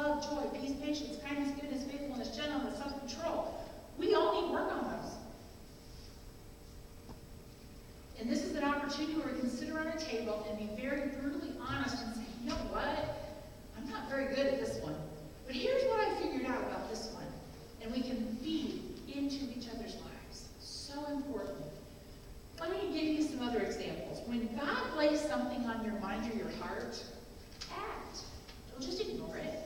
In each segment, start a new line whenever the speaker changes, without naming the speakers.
love, joy, peace, patience, kindness, goodness, faithfulness, gentleness, self-control. We all need work on those. And this is an opportunity where we can sit around a table and be very brutally honest and say, you know what? I'm not very good at this one. But here's what I figured out about this one. And we can feed into each other's lives. So important. Let me give you some other examples. When God lays something on your mind or your heart, act. Don't just ignore it.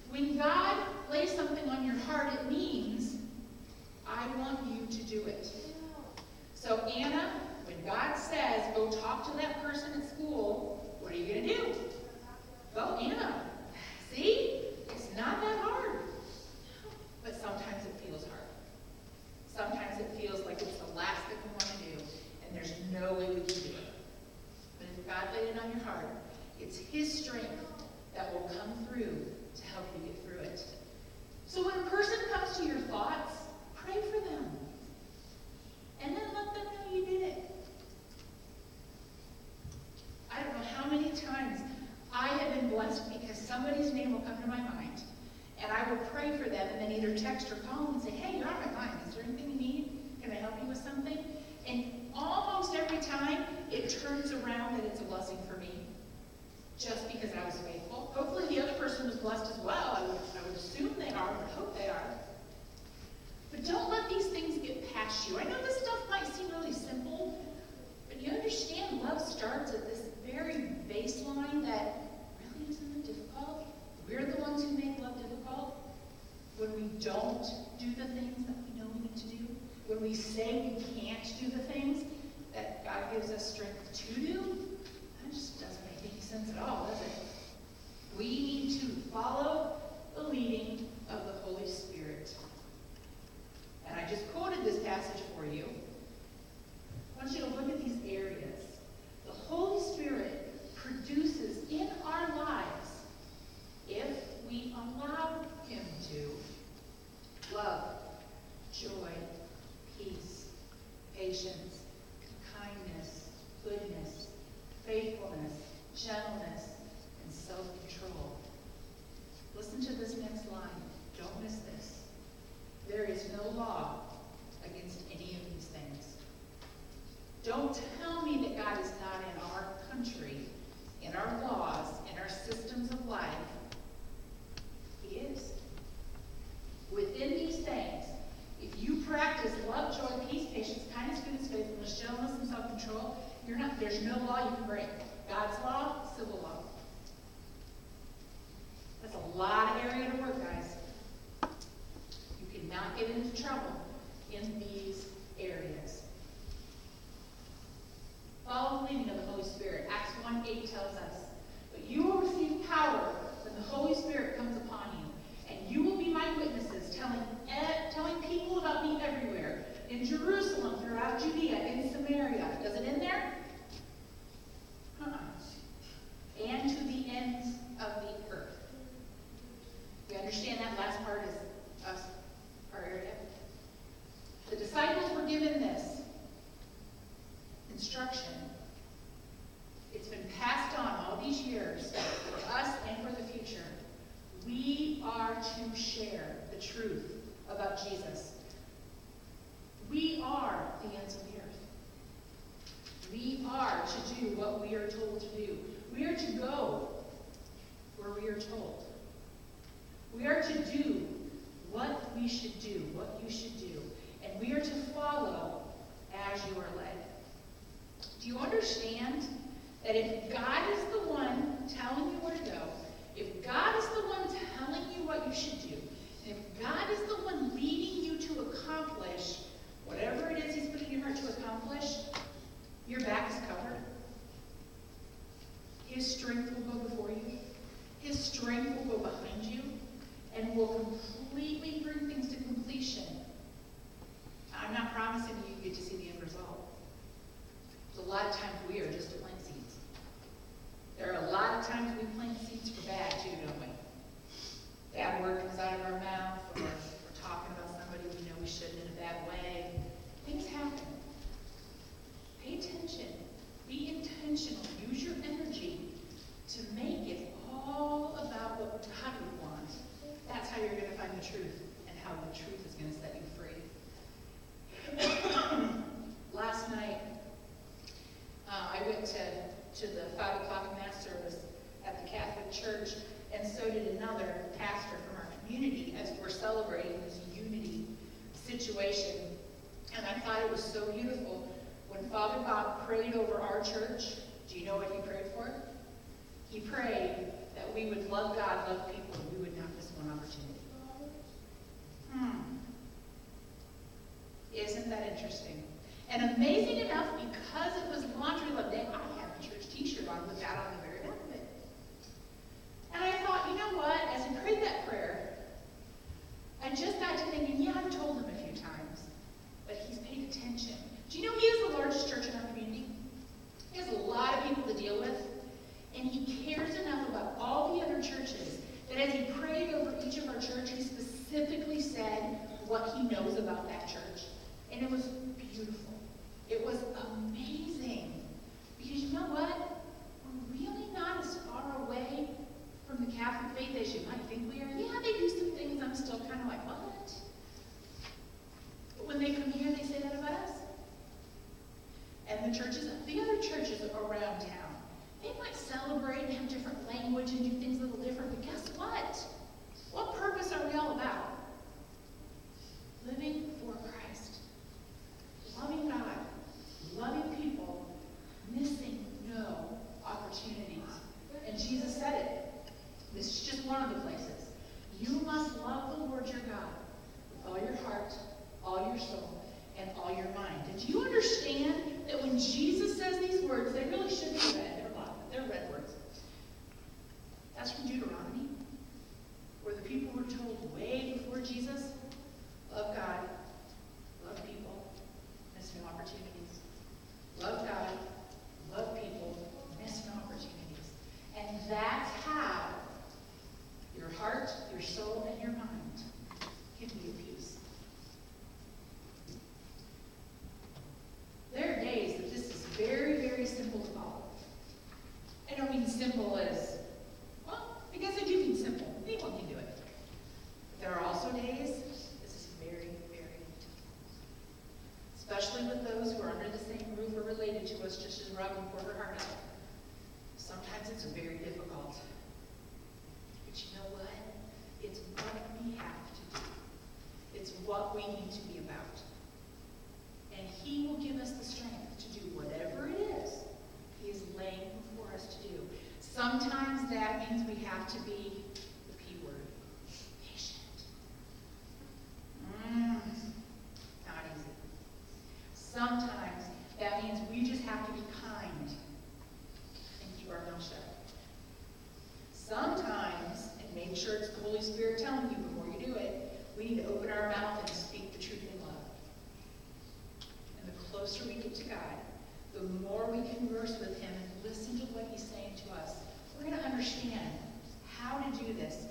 When God lays something on your heart, it means, I want you to do it. So Anna, when God says, go talk to that person at school, what are you going to do? Go, Anna. See? It's not that hard. But sometimes it feels hard. Sometimes it feels like it's the last thing we want to do, and there's no way we can do it. But if God laid it on your heart, it's His strength that will come through to help you get through it. So when a person comes to your thoughts, pray for them. And then let them know you did it. I don't know how many times I have been blessed because somebody's name will come to my mind. And I will pray for them and then either text or call them and say, hey, you're on my mind. Is there anything you need? Can I help you with something? And almost every time, it turns around that it's a blessing for me. Just because I was faithful. Hopefully the other person was blessed as well. I would assume they are, but hope they are. But don't let these things get past you. I know this stuff might seem really simple, but you understand love starts at this very baseline that really isn't that difficult. We're the ones who make love difficult when we don't do the things that we know we need to do, when we say we can't do the things that God gives us strength to do. That just doesn't make any sense at all, does it? We need to follow the leading of the Holy Spirit. And I just quoted this passage for you. I want you to look at these areas. The Holy Spirit produces in our lives, if we allow Him to, love, joy, peace, patience, kindness, goodness, faithfulness, gentleness, and self-control. Listen to this next line. Don't miss this. There is no law against any of these things. Don't tell me that God is not in our country, in our laws, in our systems of life. He is. Within these things, if you practice love, joy, peace, patience, kindness, goodness, faithfulness, gentleness, and self-control, there's no law you can break. God's law, civil law. That's a lot of area to work, guys. You cannot get into trouble in these areas. Follow the leading of the Holy Spirit. Acts 1:8 tells us, but you will receive power when the Holy Spirit comes upon you, and you will be my witnesses, telling people about me everywhere, in Jerusalem, throughout Judea, in Samaria. Does it end there? And to the ends of the earth. You understand that last part is us, our area? The disciples were given this instruction. It's been passed on all these years for us and for the future. We are to share the truth about Jesus. We are the ends of the earth. We are to do what we are told to do. We are to go where we are told. We are to do what we should do, what you should do. And we are to follow as you are led. Do you understand that if God is the one telling you where to go, if God is the one telling you what you should do, and if God is the one leading you to accomplish whatever it is He's put in your heart to accomplish, your back is covered. His strength will go before you. His strength will go behind you and will completely bring things to completion. I'm not promising you get to see the end result. There's a lot of times we are just to plant seeds. There are a lot of times we plant seeds for bad too, don't we? Bad word comes out of our mouth, or we're talking about somebody we know we shouldn't in a bad way. Things happen. Pay attention. Be intentional. Use your energy to make it all about what how the truth is going to set you free. Last night, I went to the 5 o'clock Mass service at the Catholic Church, and so did another pastor from our community as we're celebrating this unity situation. And I thought it was so beautiful. When Father Bob prayed over our church, do you know what he prayed for? He prayed that we would love God, love people, and we would not miss one opportunity. Isn't that interesting? And amazing enough, because it was Laundry Love Day, I had a church t-shirt on with that on the very back of it. And I thought, you know what? As he prayed that prayer, I just got to thinking, yeah, I've told him a few times, but he's paid attention. Do you know he has the largest church in our community? He has a lot of people to deal with, and he cares enough about all the other churches that as he prayed over each of our church, he specifically said what he knows about that church. And it was beautiful. It was amazing. Because you know what? We're really not as far away from the Catholic faith as you might think we are. Yeah, they do some things I'm still kind of like, what? But when they come here, they say that about us. And the other churches around town, they might celebrate and have different language and do things a little different, but guess what? What purpose are we all about? Living for Christ. Loving God. Loving people. Missing no opportunities. And Jesus said it. This is just one of the places. You must love the Lord your God with all your heart, all your soul, and all your mind. And do you understand that when Jesus says these words, they really should be read. They're red words. That's from Deuteronomy, where the people were told way before Jesus, love God, love people, miss no opportunities. Love God, love people, miss no opportunities. And that's how your heart, your soul, and your mind can be at peace. There are days that this is very, very simple to follow. I don't mean simple as, well, I guess I do mean simple. Anyone can do it. But there are also days this is very, very difficult. Especially with those who are under the same roof or related to us, just as Robin poured her heart out. Sometimes it's very difficult. But you know what? It's what we have to do. It's what we need to be about. And He will give us the strength to do whatever it is He is laying before us to do. Sometimes that means we have to be the P word, patient. Not easy. Sometimes that means we just have to be kind and keep our mouth shut. Sometimes, and make sure it's the Holy Spirit telling you before you do it, we need to open our mouth and speak the truth in love. And the closer we get to God, the more we converse with Him and listen to what He's saying to us, we're going to understand how to do this